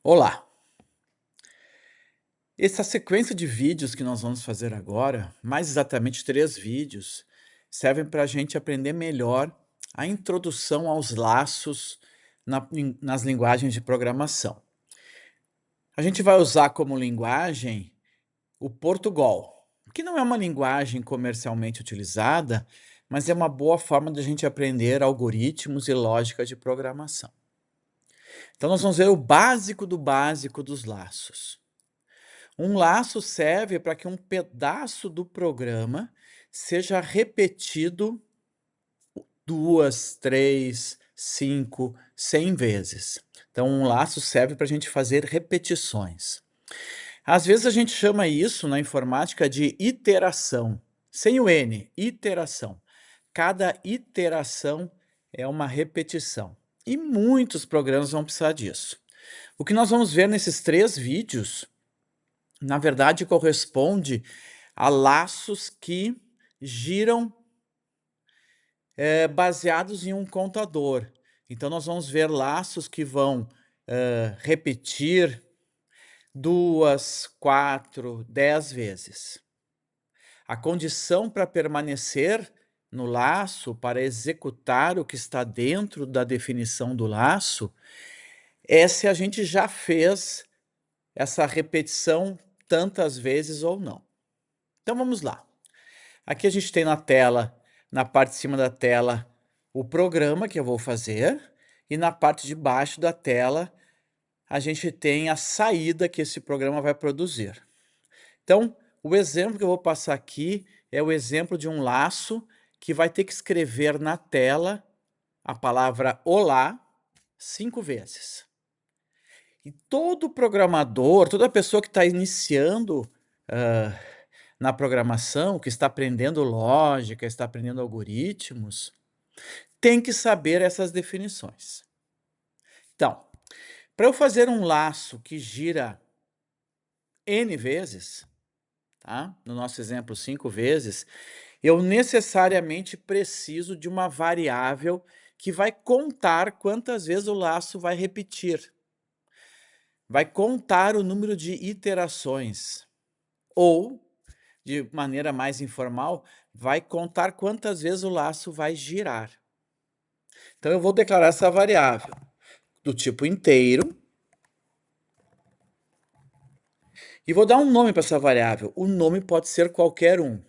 Olá! Essa sequência de vídeos que nós vamos fazer agora, mais exatamente 3 vídeos, servem para a gente aprender melhor a introdução aos laços nas linguagens de programação. A gente vai usar como linguagem o Portugal, que não é uma linguagem comercialmente utilizada, mas é uma boa forma de a gente aprender algoritmos e lógica de programação. Então nós vamos ver o básico do básico dos laços. Um laço serve para que um pedaço do programa seja repetido 2, 3, 5, 100 vezes. Então, um laço serve para a gente fazer repetições. Às vezes a gente chama isso na informática de iteração, sem o N, iteração. Cada iteração é uma repetição. E muitos programas vão precisar disso. O que nós vamos ver nesses 3 vídeos na verdade, corresponde a laços que giram, baseados em um contador. Então nós vamos ver laços que vão, repetir 2, 4, 10 vezes. A condição para permanecer no laço, para executar o que está dentro da definição do laço, é se a gente já fez essa repetição tantas vezes ou não. Então vamos lá. Aqui a gente tem na tela, na parte de cima da tela, o programa que eu vou fazer, e na parte de baixo da tela, a gente tem a saída que esse programa vai produzir. Então, o exemplo que eu vou passar aqui é o exemplo de um laço que vai ter que escrever na tela a palavra olá 5 vezes. E todo programador, toda pessoa que está iniciando, na programação, que está aprendendo lógica, está aprendendo algoritmos, tem que saber essas definições. Então, para eu fazer um laço que gira N vezes, tá? No nosso exemplo 5 vezes, eu necessariamente preciso de uma variável que vai contar quantas vezes o laço vai repetir. Vai contar o número de iterações. Ou, de maneira mais informal, vai contar quantas vezes o laço vai girar. Então eu vou declarar essa variável do tipo inteiro e vou dar um nome para essa variável. O nome pode ser qualquer um.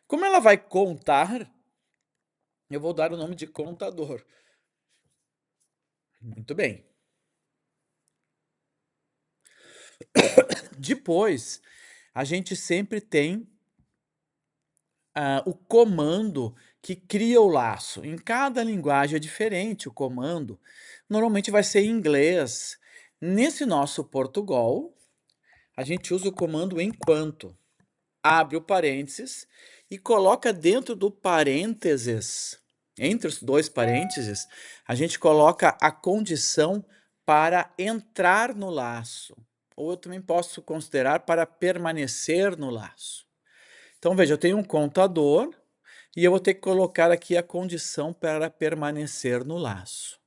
Como ela vai contar, eu vou dar o nome de contador. Muito bem. Depois, a gente sempre tem o comando que cria o laço. Em cada linguagem é diferente o comando. Normalmente vai ser em inglês. Nesse nosso Portugal, a gente usa o comando enquanto. Abre o parênteses e coloca dentro do parênteses, entre os 2 parênteses, a gente coloca a condição para entrar no laço, ou eu também posso considerar para permanecer no laço. Então veja, eu tenho um contador e eu vou ter que colocar aqui a condição para permanecer no laço.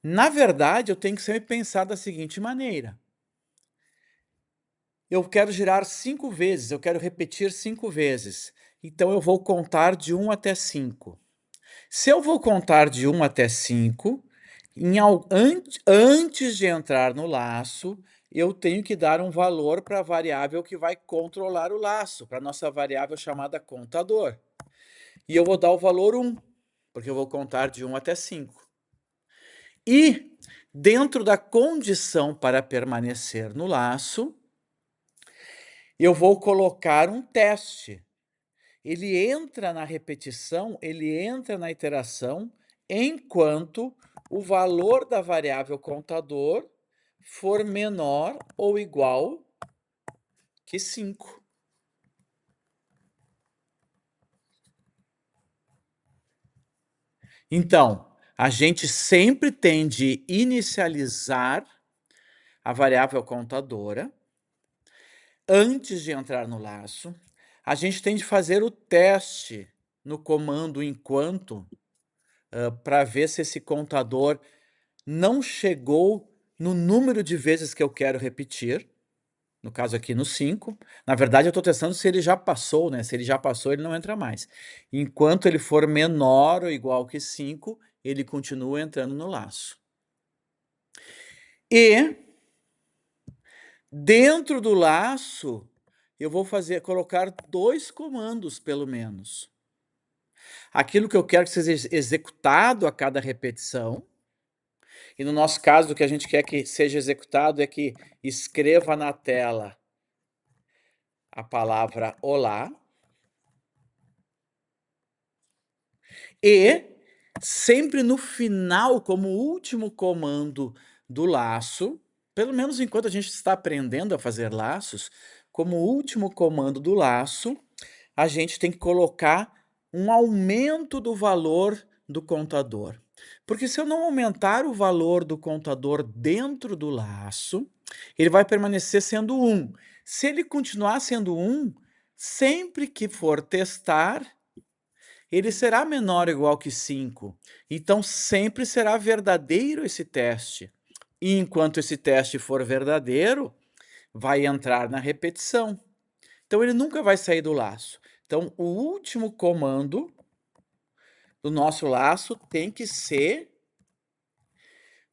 Na verdade, eu tenho que sempre pensar da seguinte maneira: eu quero girar 5 vezes, eu quero repetir 5 vezes, então eu vou contar de 1 até 5. Se eu vou contar de 1 até 5, antes de entrar no laço, eu tenho que dar um valor para a variável que vai controlar o laço, para a nossa variável chamada contador. E eu vou dar o valor 1, porque eu vou contar de 1 até 5. E, dentro da condição para permanecer no laço, eu vou colocar um teste. Ele entra na repetição, ele entra na iteração, enquanto o valor da variável contador for menor ou igual que 5. Então, a gente sempre tem de inicializar a variável contadora antes de entrar no laço. A gente tem de fazer o teste no comando enquanto, para ver se esse contador não chegou no número de vezes que eu quero repetir, no caso aqui no 5. Na verdade eu estou testando se ele já passou, né, se ele já passou ele não entra mais. Enquanto ele for menor ou igual que 5, ele continua entrando no laço. E dentro do laço, eu vou colocar 2 comandos pelo menos. Aquilo que eu quero que seja executado a cada repetição, e no nosso caso o que a gente quer que seja executado é que escreva na tela a palavra olá. E sempre no final, como último comando do laço, pelo menos enquanto a gente está aprendendo a fazer laços, como último comando do laço, a gente tem que colocar um aumento do valor do contador. Porque se eu não aumentar o valor do contador dentro do laço, ele vai permanecer sendo 1. Se ele continuar sendo 1, sempre que for testar, ele será menor ou igual que 5. Então sempre será verdadeiro esse teste. E enquanto esse teste for verdadeiro, vai entrar na repetição. Então ele nunca vai sair do laço. Então o último comando do nosso laço tem que ser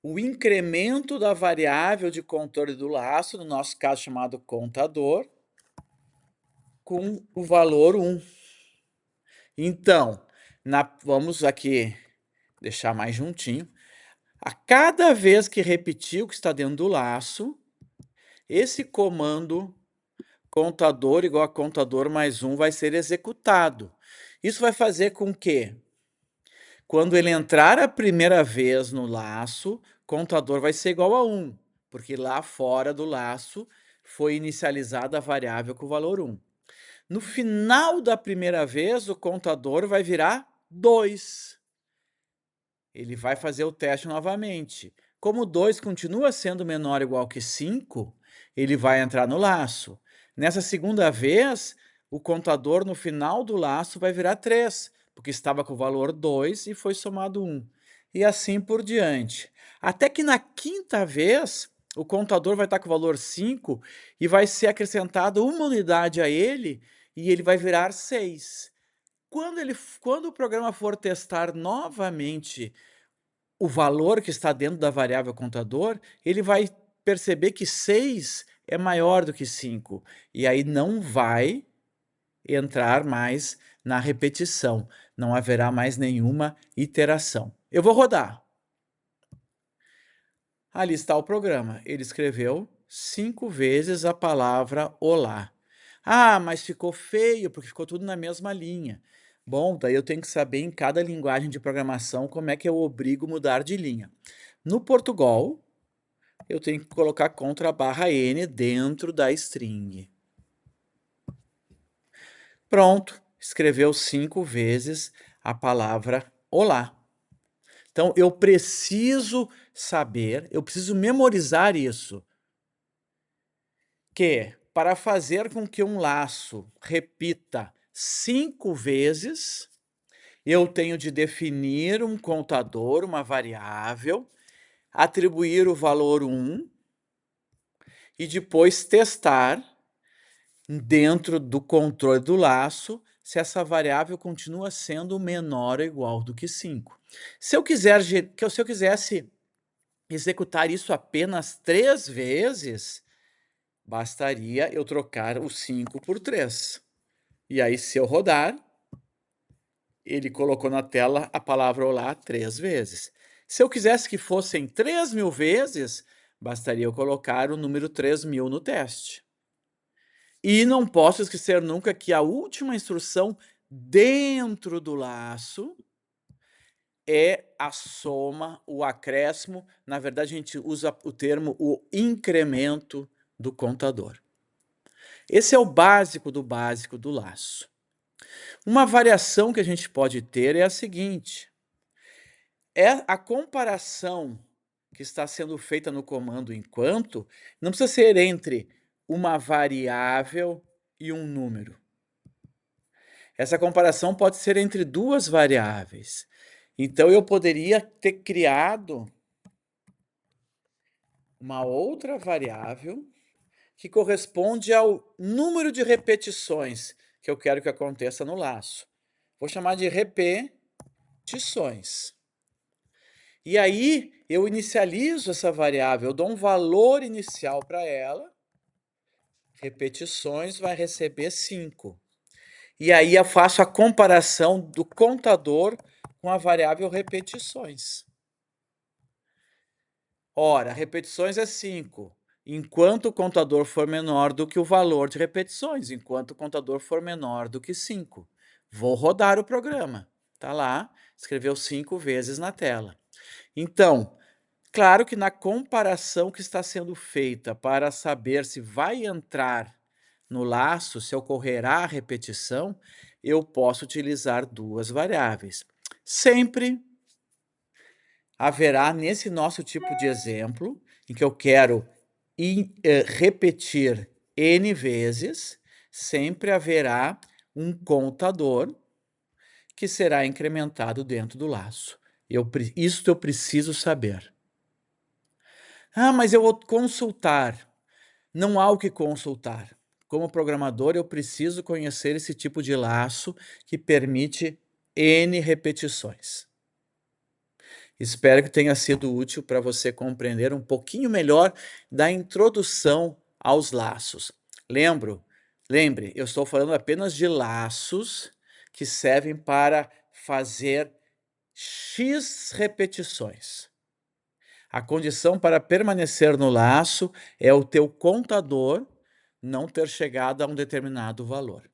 o incremento da variável de controle do laço, no nosso caso chamado contador, com o valor 1. Então, vamos aqui deixar mais juntinho. A cada vez que repetir o que está dentro do laço, esse comando contador igual a contador mais 1 vai ser executado. Isso vai fazer com que, quando ele entrar a primeira vez no laço, contador vai ser igual a 1, porque lá fora do laço foi inicializada a variável com o valor 1. No final da primeira vez, o contador vai virar 2. Ele vai fazer o teste novamente. Como 2 continua sendo menor ou igual que 5, ele vai entrar no laço. Nessa segunda vez, o contador no final do laço vai virar 3, porque estava com o valor 2 e foi somado 1. E assim por diante. Até que na quinta vez, o contador vai estar com o valor 5 e vai ser acrescentado uma unidade a ele e ele vai virar 6. Quando o programa for testar novamente o valor que está dentro da variável contador, ele vai perceber que 6 é maior do que 5, e aí não vai entrar mais na repetição, não haverá mais nenhuma iteração. Eu vou rodar. Ali está o programa. Ele escreveu 5 vezes a palavra olá. Ah, mas ficou feio, porque ficou tudo na mesma linha. Bom, daí eu tenho que saber em cada linguagem de programação como é que eu obrigo mudar de linha. No Portugal, eu tenho que colocar contra a barra N dentro da string. Pronto, escreveu 5 vezes a palavra olá. Então, eu preciso saber, eu preciso memorizar isso, que para fazer com que um laço repita 5 vezes, eu tenho de definir um contador, uma variável, atribuir o valor 1 e depois testar dentro do controle do laço se essa variável continua sendo menor ou igual do que 5. Se eu quisesse executar isso apenas 3 vezes, bastaria eu trocar o 5 por 3. E aí, se eu rodar, ele colocou na tela a palavra olá 3 vezes. Se eu quisesse que fossem 3.000 vezes, bastaria eu colocar o número 3.000 no teste. E não posso esquecer nunca que a última instrução dentro do laço é a soma, o acréscimo. Na verdade, a gente usa o termo o incremento do contador. Esse é o básico do laço. Uma variação que a gente pode ter é a seguinte: é a comparação que está sendo feita no comando enquanto, não precisa ser entre uma variável e um número. Essa comparação pode ser entre 2 variáveis. Então eu poderia ter criado uma outra variável que corresponde ao número de repetições que eu quero que aconteça no laço. Vou chamar de repetições. E aí eu inicializo essa variável, eu dou um valor inicial para ela, repetições vai receber 5. E aí eu faço a comparação do contador com a variável repetições. Ora, repetições é 5, enquanto o contador for menor do que o valor de repetições, enquanto o contador for menor do que 5. Vou rodar o programa. Tá lá, escreveu 5 vezes na tela. Então, claro que na comparação que está sendo feita para saber se vai entrar no laço, se ocorrerá a repetição, eu posso utilizar duas variáveis. Sempre haverá, nesse nosso tipo de exemplo, em que eu quero repetir N vezes, sempre haverá um contador que será incrementado dentro do laço. Isso eu preciso saber. Ah, mas eu vou consultar. Não há o que consultar. Como programador, eu preciso conhecer esse tipo de laço que permite N repetições. Espero que tenha sido útil para você compreender um pouquinho melhor da introdução aos laços. Lembre, eu estou falando apenas de laços que servem para fazer X repetições. A condição para permanecer no laço é o teu contador não ter chegado a um determinado valor.